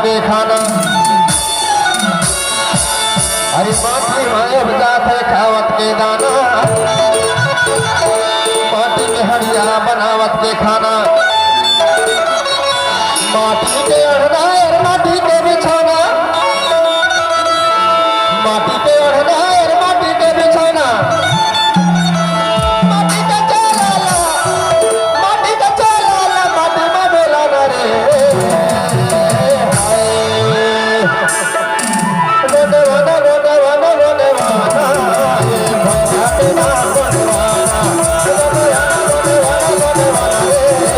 के खाना। अरे माटी में जात है खावत के दाना, माटी में हरिया बनावत के खाना। माटी के अढ़ना और माटी के बिछौना, माटी के अढ़ना और माटी के बिछौना। माटी का चलाला, माटी का चलाला, माटी में डोलाना रे। रोने वाला, रोने वाला, रोने वाला, ये भैया के नाम रोने वाला। रोने वाला, रोने वाला, रोने वाला रे।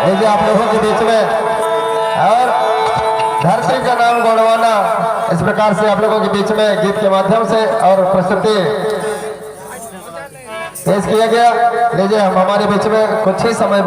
लीजिए आप लोगों के बीच में और धरती का नाम गौरवाना इस प्रकार से आप लोगों के बीच में गीत के माध्यम से और प्रस्तुति पेश किया गया। लीजिए हम हमारे बीच में कुछ ही समय बाद